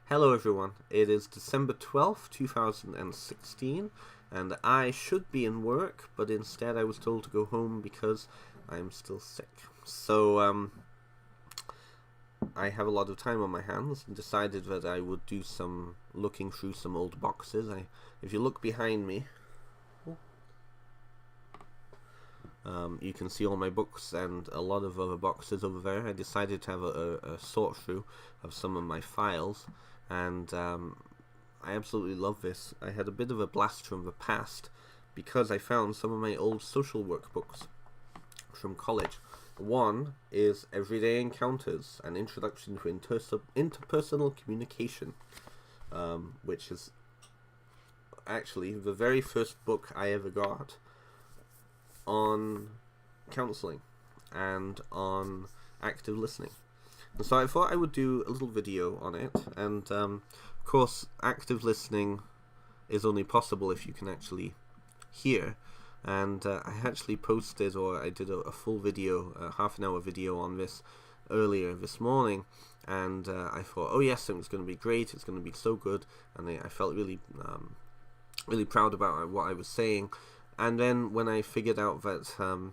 Hello everyone, it is December 12th, 2016, and I should be in work, but instead I was told to go home because I'm still sick. So, I have a lot of time on my hands and decided that I would do some looking through some old boxes. If you look behind me, you can see all my books and a lot of other boxes over there. I decided to have a sort through of some of my files, and I absolutely love this. I had a bit of a blast from the past because I found some of my old social work books from college. One is Everyday Encounters, an introduction to interpersonal communication, which is actually the very first book I ever got on counseling and on active listening. And so I thought I would do a little video on it, and of course active listening is only possible if you can actually hear. And I actually posted, or I did a full video, a half an hour video on this earlier this morning, and I thought, oh yes, it's going to be great, it's going to be so good, and I felt really really proud about what I was saying. And then when I figured out that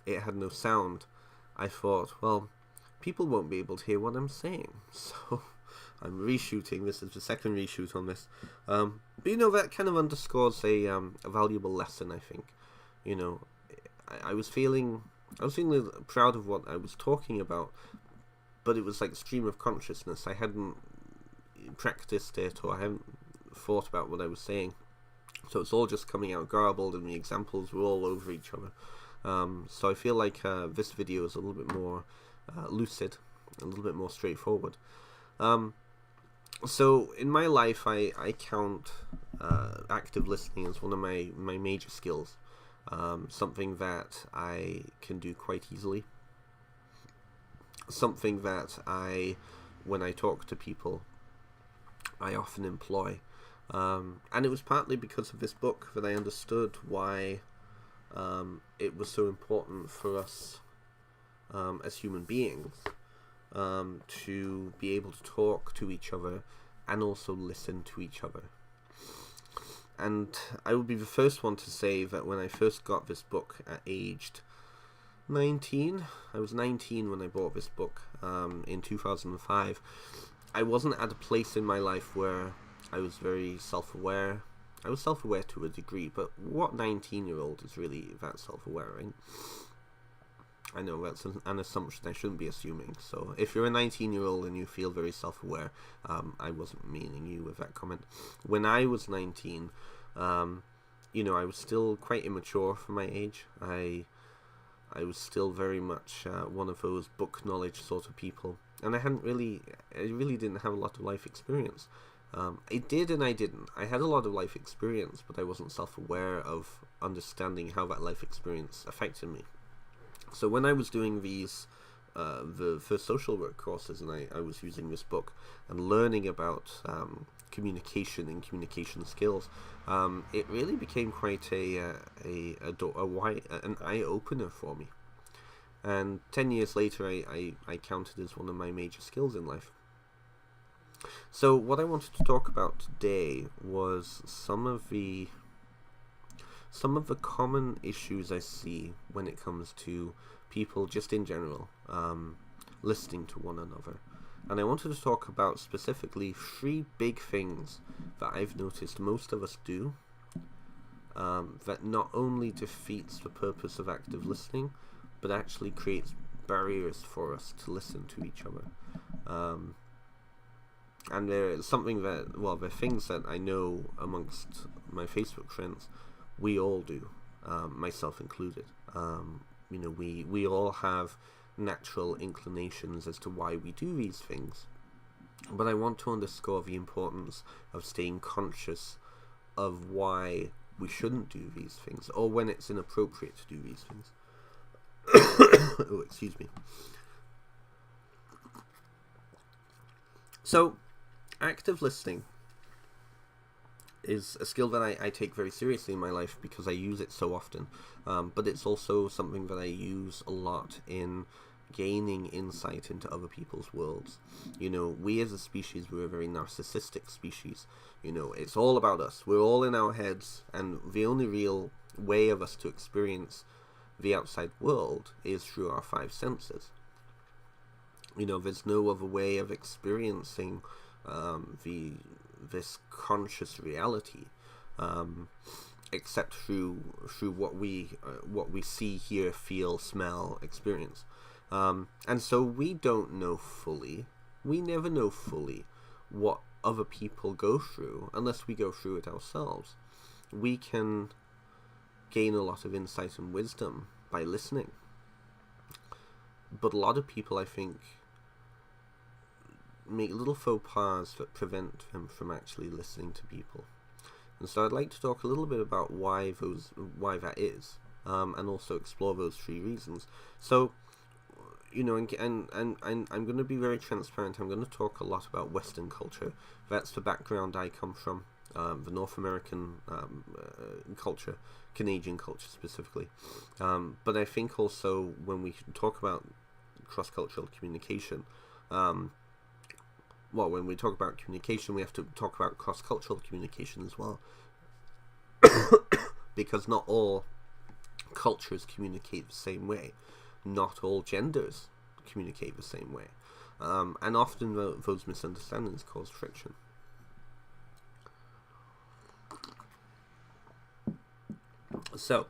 it had no sound, I thought, well, people won't be able to hear what I'm saying, so I'm reshooting. This is the second reshoot on this. But you know, that kind of underscores a valuable lesson, I think. You know, I was feeling proud of what I was talking about, but it was like stream of consciousness. I hadn't practiced it, or I hadn't thought about what I was saying. So it's all just coming out garbled, and the examples were all over each other. So I feel like this video is a little bit more lucid, a little bit more straightforward. So in my life, I count active listening as one of my major skills, something that I can do quite easily, something that when I talk to people, I often employ. And it was partly because of this book that I understood why it was so important for us as human beings to be able to talk to each other and also listen to each other. And I would be the first one to say that when I first got this book at aged 19, I was 19 when I bought this book in 2005, I wasn't at a place in my life where I was very self-aware. I was self-aware to a degree, but what 19-year-old is really that self-aware, right? I know that's an assumption I shouldn't be assuming. So if you're a 19-year-old and you feel very self-aware, I wasn't meaning you with that comment. When I was 19, you know, I was still quite immature for my age. I was still very much one of those book knowledge sort of people, and I really didn't have a lot of life experience. I did and I didn't. I had a lot of life experience, but I wasn't self-aware of understanding how that life experience affected me. So when I was doing these, the first social work courses, and I was using this book and learning about communication and communication skills, it really became quite an eye-opener for me. And 10 years later, I count it as one of my major skills in life. So what I wanted to talk about today was some of the common issues I see when it comes to people just in general listening to one another. And I wanted to talk about specifically 3 big things that I've noticed most of us do that not only defeats the purpose of active listening, but actually creates barriers for us to listen to each other. And there's something that, well, there are things that I know amongst my Facebook friends we all do, myself included. You know, we all have natural inclinations as to why we do these things. But I want to underscore the importance of staying conscious of why we shouldn't do these things, or when it's inappropriate to do these things. Oh, excuse me. So, active listening is a skill that I take very seriously in my life because I use it so often, but it's also something that I use a lot in gaining insight into other people's worlds. We as a species, we're a very narcissistic species. It's all about us. We're all in our heads, and the only real way of us to experience the outside world is through our five senses. There's no other way of experiencing this conscious reality except through what we see, hear, feel, smell, experience. And so we don't know fully. We never know fully what other people go through unless we go through it ourselves. We can gain a lot of insight and wisdom by listening. But a lot of people, I think, make little faux pas that prevent them from actually listening to people. And so I'd like to talk a little bit about why that is, and also explore those three reasons. So, and I'm going to be very transparent. I'm going to talk a lot about Western culture. That's the background I come from, the North American culture, Canadian culture specifically. But I think also when we talk about cross-cultural communication, when we talk about communication, we have to talk about cross-cultural communication as well. Because not all cultures communicate the same way. Not all genders communicate the same way. And often those misunderstandings cause friction. So,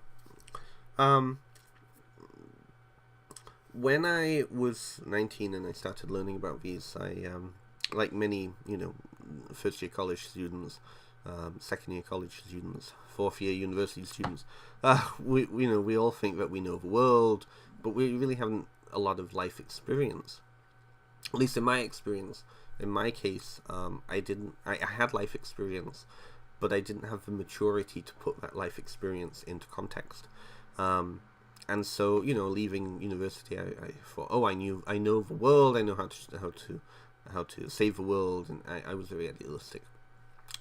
when I was 19 and I started learning about these, I, like many, first-year college students, second-year college students, fourth-year university students, we all think that we know the world, but we really haven't a lot of life experience. At least in my experience, in my case, I had life experience, but I didn't have the maturity to put that life experience into context. And so, leaving university, I thought, I know the world, I know how to save the world, and I was very idealistic.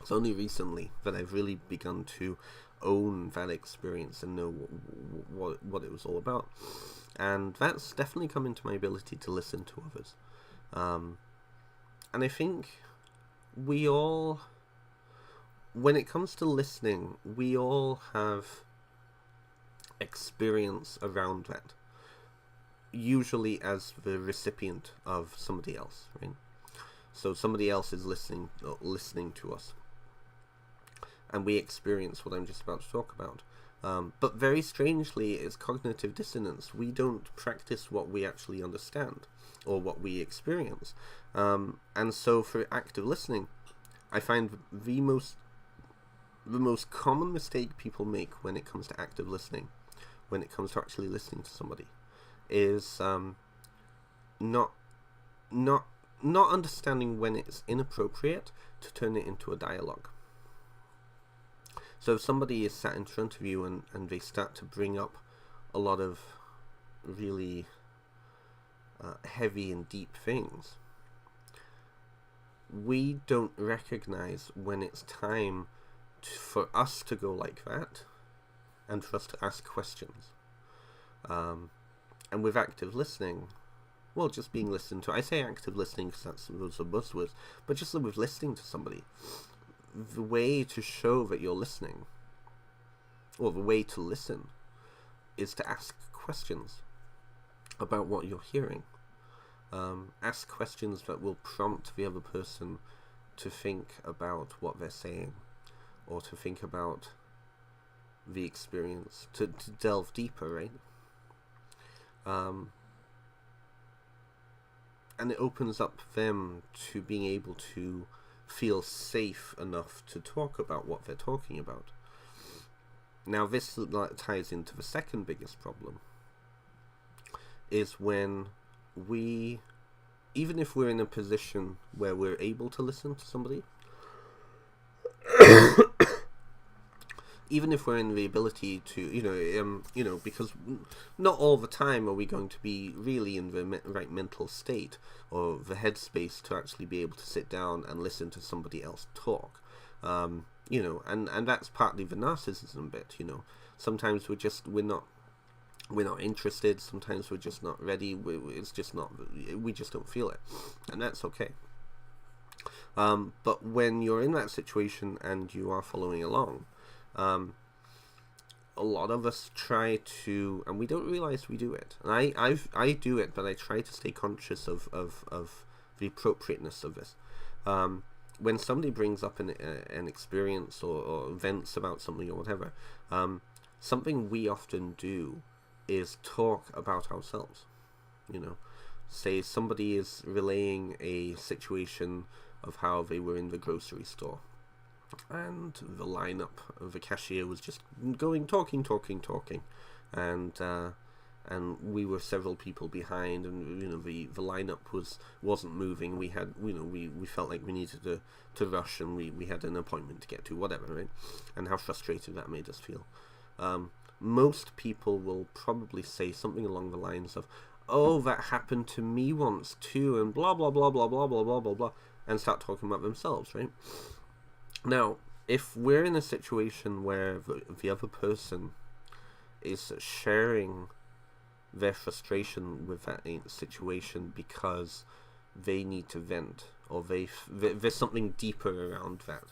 It's only recently that I've really begun to own that experience and know what it was all about. And that's definitely come into my ability to listen to others. And I think we all, when it comes to listening, we all have experience around that, usually as the recipient of somebody else, right? So somebody else is listening to us, and we experience what I'm just about to talk about. But very strangely, it's cognitive dissonance. We don't practice what we actually understand or what we experience. And so for active listening, I find the most common mistake people make when it comes to active listening, when it comes to actually listening to somebody, is not understanding when it's inappropriate to turn it into a dialogue. So if somebody is sat in front of you and they start to bring up a lot of really heavy and deep things, we don't recognize when it's time for us to go like that and for us to ask questions. And with active listening, well, just being listened to. I say active listening because those are buzzwords, but just with listening to somebody, the way to show that you're listening, or the way to listen, is to ask questions about what you're hearing. Ask questions that will prompt the other person to think about what they're saying, or to think about the experience, to delve deeper, right? And it opens up them to being able to feel safe enough to talk about what they're talking about. Now this ties into the second biggest problem, is when we, even if we're in a position where we're able to listen to somebody, even if we're in the ability to, because not all the time are we going to be really in the right mental state or the headspace to actually be able to sit down and listen to somebody else talk. And that's partly the narcissism bit, Sometimes we're not we're not interested. Sometimes we're just not ready. It's just not. We just don't feel it, and that's okay. But when you're in that situation and you are following along, a lot of us try to, and we don't realize we do it. And I do it, but I try to stay conscious of the appropriateness of this. When somebody brings up an experience or events about something or whatever, something we often do is talk about ourselves. Say somebody is relaying a situation of how they were in the grocery store, and the lineup of the cashier was just talking, and we were several people behind, and the lineup wasn't moving. We had we felt like we needed to rush, and we had an appointment to get to, whatever, right? And how frustrated that made us feel. Most people will probably say something along the lines of, "Oh, that happened to me once too," and blah blah blah blah blah blah blah blah blah, and start talking about themselves, right? Now, if we're in a situation where the other person is sharing their frustration with that situation because they need to vent, or there's something deeper around that,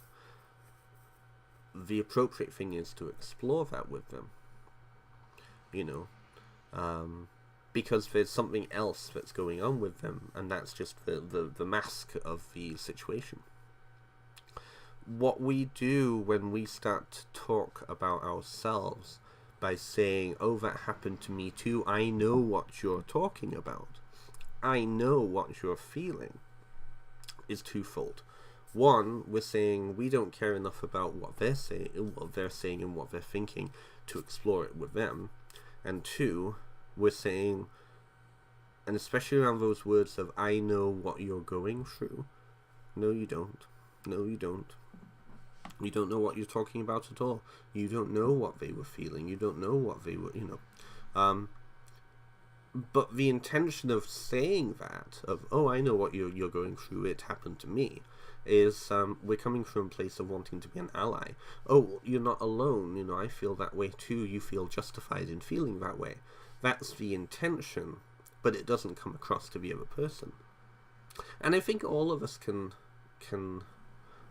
the appropriate thing is to explore that with them, because there's something else that's going on with them, and that's just the mask of the situation. What we do when we start to talk about ourselves by saying, "Oh, that happened to me too, I know what you're talking about, I know what you're feeling," is twofold. One, we're saying we don't care enough about what they're saying and what they're thinking to explore it with them. And two, we're saying, and especially around those words of "I know what you're going through," no you don't. No you don't. You don't know what you're talking about at all. You don't know what they were feeling. You don't know what they were, But the intention of saying that, of "Oh, I know what you're going through, it happened to me," is we're coming from a place of wanting to be an ally. "Oh, you're not alone. I feel that way too. You feel justified in feeling that way." That's the intention, but it doesn't come across to the other person. And I think all of us can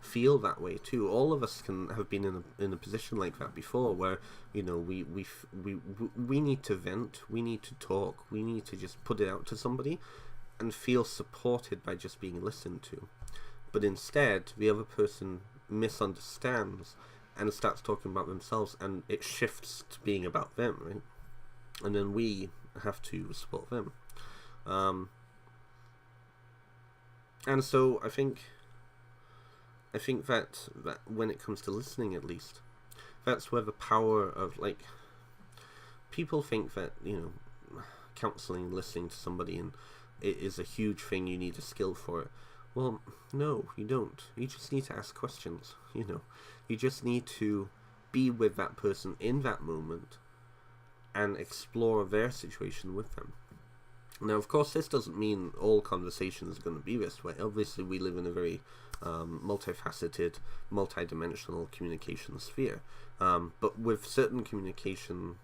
feel that way too. All of us can have been in a position like that before, where we need to vent, we need to talk, we need to just put it out to somebody and feel supported by just being listened to. But instead, the other person misunderstands and starts talking about themselves, and it shifts to being about them, right? And then we have to support them. And so I think that when it comes to listening, at least, that's where the power of, like, people think that, counseling, listening to somebody, and it is a huge thing, you need a skill for it. Well, no, you don't. You just need to ask questions, You just need to be with that person in that moment and explore their situation with them. Now, of course, this doesn't mean all conversations are going to be this way. Obviously, we live in a very multifaceted, multidimensional communication sphere. But with certain communication,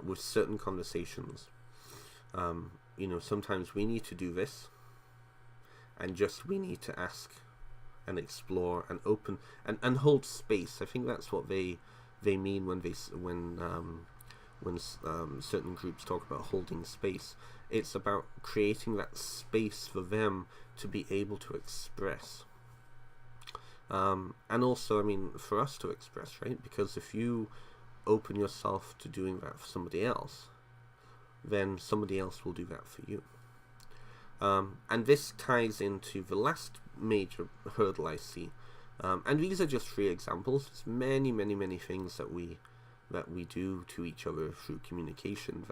with certain conversations, sometimes we need to do this, and just we need to ask and explore and open and hold space. I think that's what they mean when certain groups talk about holding space. It's about creating that space for them to be able to express. And also, for us to express, right? Because if you open yourself to doing that for somebody else, then somebody else will do that for you. And this ties into the last major hurdle I see. And these are just 3 examples. There's many, many, many things that we do to each other through communication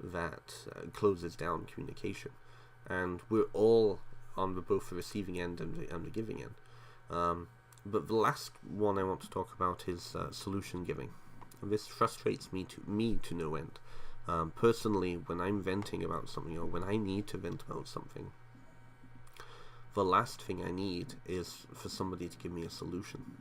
that closes down communication, and we're all on both the receiving end and the giving end. But the last one I want to talk about is solution giving, and this frustrates me to no end. Personally, when I'm venting about something, or when I need to vent about something, the last thing I need is for somebody to give me a solution.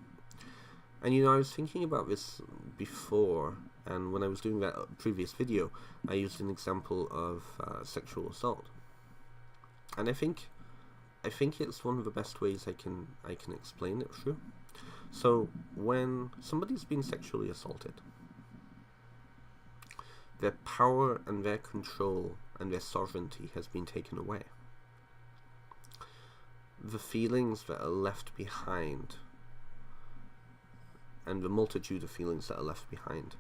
And I was thinking about this before, And when I was doing that previous video, I used an example of sexual assault, and I think it's one of the best ways I can explain it through. So when somebody's been sexually assaulted, their power and their control and their sovereignty has been taken away. The feelings that are left behind, and the multitude of feelings that are left behind,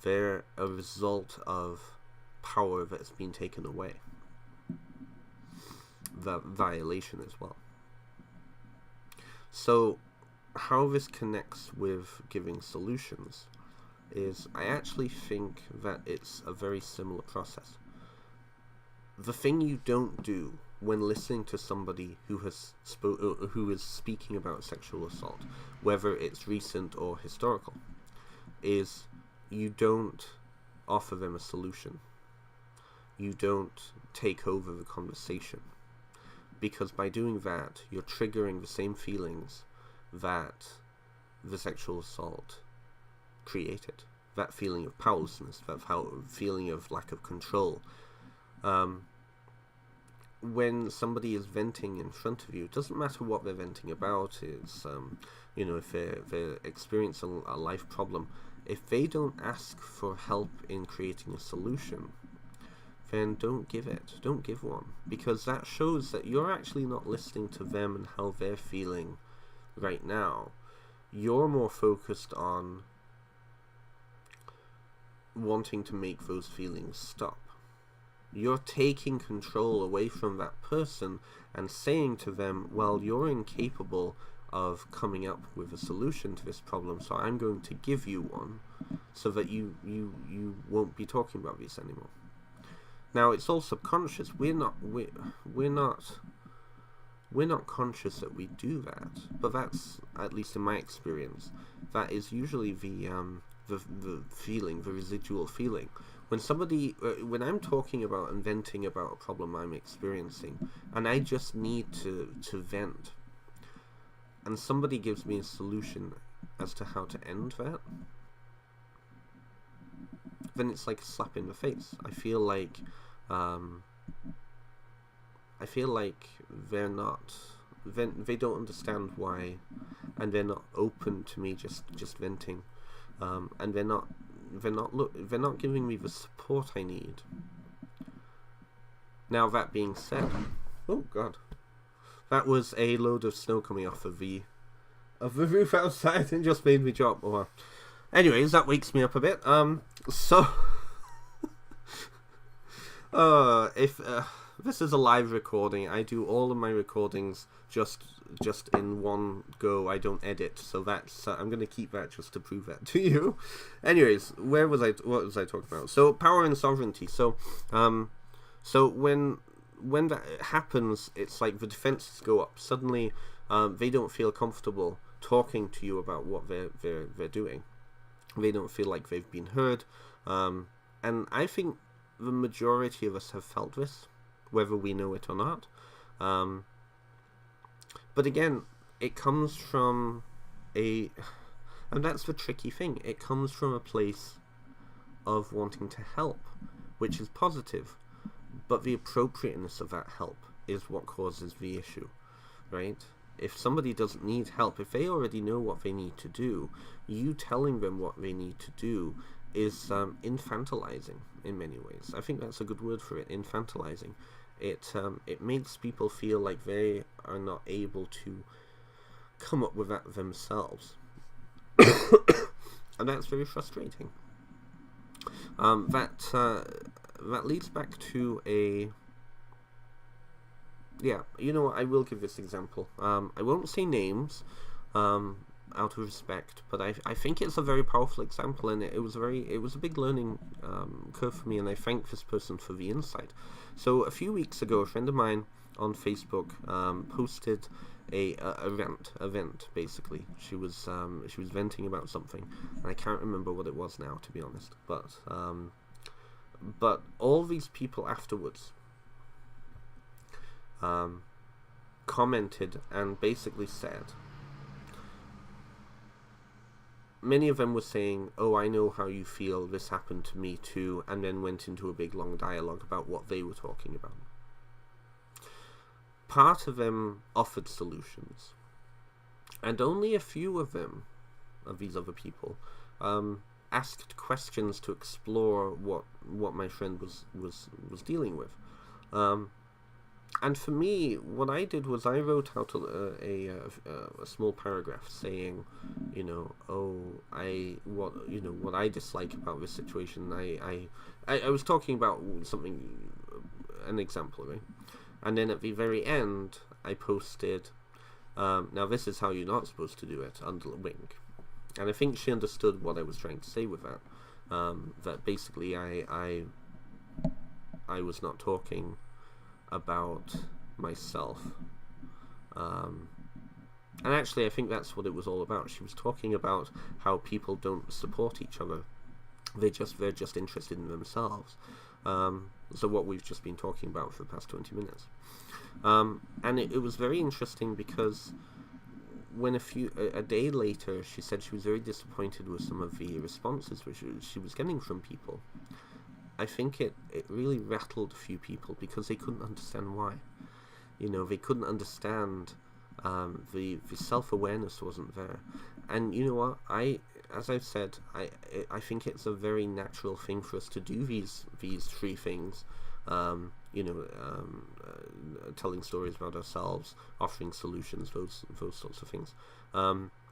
they're a result of power that's been taken away. The violation as well. So how this connects with giving solutions is, I actually think that it's a very similar process. The thing you don't do when listening to somebody who is speaking about sexual assault, whether it's recent or historical, is you don't offer them a solution. You don't take over the conversation, because by doing that, you're triggering the same feelings that the sexual assault created. That feeling of powerlessness, that feeling of lack of control. When somebody is venting in front of you, it doesn't matter what they're venting about. It's if they're experiencing a life problem, if they don't ask for help in creating a solution, then don't give it. Don't give one, because that shows that you're actually not listening to them and how they're feeling right now. You're more focused on wanting to make those feelings stop. You're taking control away from that person and saying to them, well, you're incapable of coming up with a solution to this problem, so I'm going to give you one so that you won't be talking about this anymore. Now, it's all subconscious. We're not conscious that we do that, but that's, at least in my experience, that is usually the feeling, the residual feeling. When I'm talking about and venting about a problem I'm experiencing, and I just need to vent, and somebody gives me a solution as to how to end that, then it's like a slap in the face. I feel like they don't understand why, and they're not open to me just venting, and they're not giving me the support I need. Now, that being said, oh god, that was a load of snow coming off of the roof outside and just made me drop. Oh, well. Anyways, that wakes me up a bit. So if this is a live recording, I do all of my recordings just in one go. I don't edit, so that's I'm going to keep that just to prove that to you. Anyways, what was I talking about? So power and sovereignty. So when that happens, it's like the defenses go up. Suddenly, they don't feel comfortable talking to you about what they're doing. They don't feel like they've been heard, and I think the majority of us have felt this, whether we know it or not. But again, it comes from and that's the tricky thing, it comes from a place of wanting to help, which is positive, but the appropriateness of that help is what causes the issue, right? If somebody doesn't need help, if they already know what they need to do, you telling them what they need to do is infantilizing in many ways. I think that's a good word for it, infantilizing. It makes people feel like they are not able to come up with that themselves. And that's very frustrating. That leads back to I will give this example. I won't say names, out of respect, but I think it's a very powerful example, and it was a big learning curve for me, and I thank this person for the insight. So a few weeks ago, a friend of mine on Facebook posted a rant. Basically, she was venting about something, and I can't remember what it was now, to be honest. But all these people afterwards commented and basically said, many of them were saying, "Oh, I know how you feel. This happened to me too," and then went into a big long dialogue about what they were talking about. Part of them offered solutions, and only a few of them, of these other people, asked questions to explore what my friend was dealing with. And for me, what I did was I wrote out a small paragraph saying, what I dislike about this situation. I was talking about something, an example, right? And then at the very end, I posted, now this is how you're not supposed to do it, under the wing. And I think she understood what I was trying to say with that. That basically I was not talking about myself. And actually I think that's what it was all about. She was talking about how people don't support each other. They're just interested in themselves. So what we've just been talking about for the past 20 minutes. And it was very interesting because when a day later she said she was very disappointed with some of the responses which she was getting from people, I think it really rattled a few people because they couldn't understand why. They couldn't understand the self-awareness wasn't there. And you know what? As I've said, I think it's a very natural thing for us to do these three things. Telling stories about ourselves, offering solutions, those sorts of things,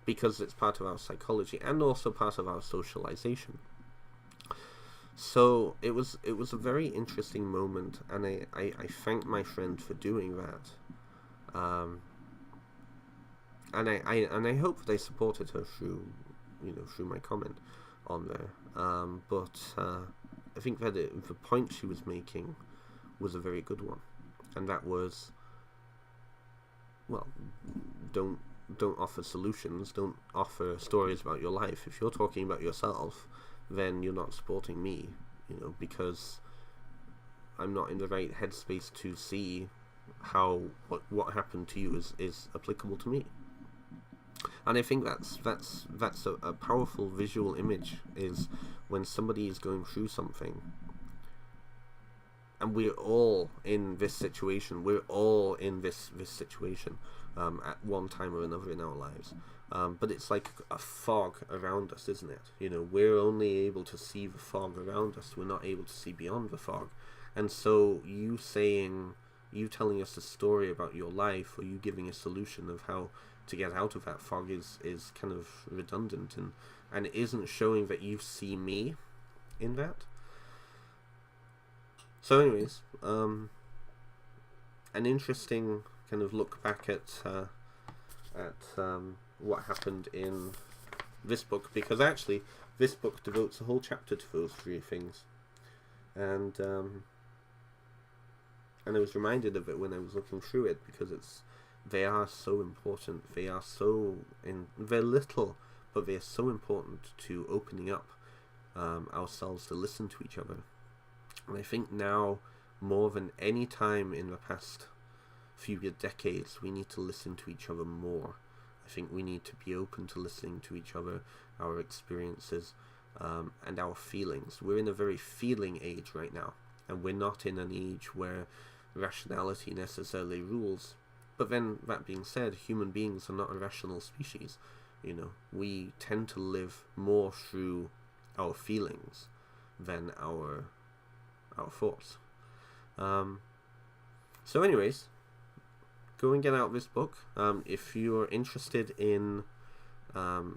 because it's part of our psychology and also part of our socialization. So it was a very interesting moment, and I thank my friend for doing that. And I hope they supported her through my comment on there. But I think that the point she was making was a very good one, and that was, well, don't offer solutions, don't offer stories about your life. If you're talking about yourself, then you're not supporting me, because I'm not in the right headspace to see how what happened to you is applicable to me. And I think that's a powerful visual image, is when somebody is going through something, and we're all in this situation. We're all in this situation at one time or another in our lives. But it's like a fog around us, isn't it? We're only able to see the fog around us. We're not able to see beyond the fog. And so you telling us a story about your life, or you giving a solution of how to get out of that fog is kind of redundant, and it isn't showing that you see me in that. So anyways, an interesting kind of look back at what happened in this book, because actually this book devotes a whole chapter to those three things, and I was reminded of it when I was looking through it, because they are so important. They're little, but they're so important to opening up ourselves to listen to each other. And I think now, more than any time in the past few decades, we need to listen to each other more. I think we need to be open to listening to each other, our experiences, and our feelings. We're in a very feeling age right now, and we're not in an age where rationality necessarily rules. But then, that being said, human beings are not a rational species. We tend to live more through our feelings than our thoughts. So anyways, go and get out this book. If you're interested in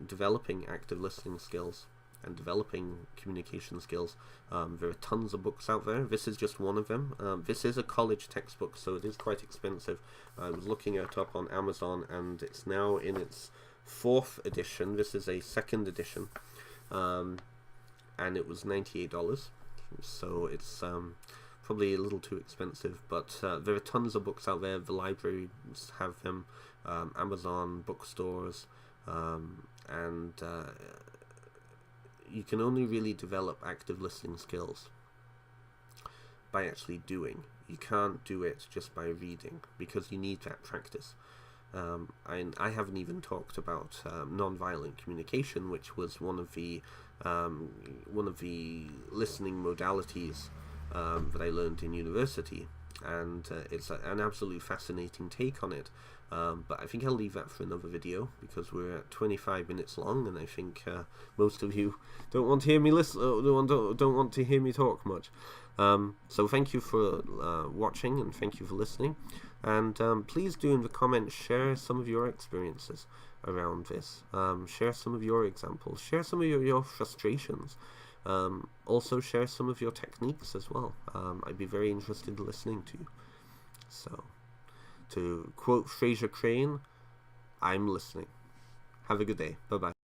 developing active listening skills and developing communication skills, there are tons of books out there. This is just one of them. This is a college textbook, so it is quite expensive. I was looking it up on Amazon, and it's now in its 4th edition. This is a 2nd edition, and it was $98. So it's probably a little too expensive, but there are tons of books out there. The libraries have them, Amazon, bookstores, and you can only really develop active listening skills by actually doing. You can't do it just by reading, because you need that practice. I haven't even talked about non-violent communication, which was one of the listening modalities that I learned in university, and it's an absolutely fascinating take on it. But I think I'll leave that for another video, because we're at 25 minutes long, and I think most of you don't want to hear me don't want to hear me talk much. So thank you for watching, and thank you for listening. And please do in the comments share some of your experiences around this. Share some of your examples. Share some of your frustrations. Also share some of your techniques as well. I'd be very interested in listening to you. So, to quote Fraser Crane, I'm listening. Have a good day. Bye-bye.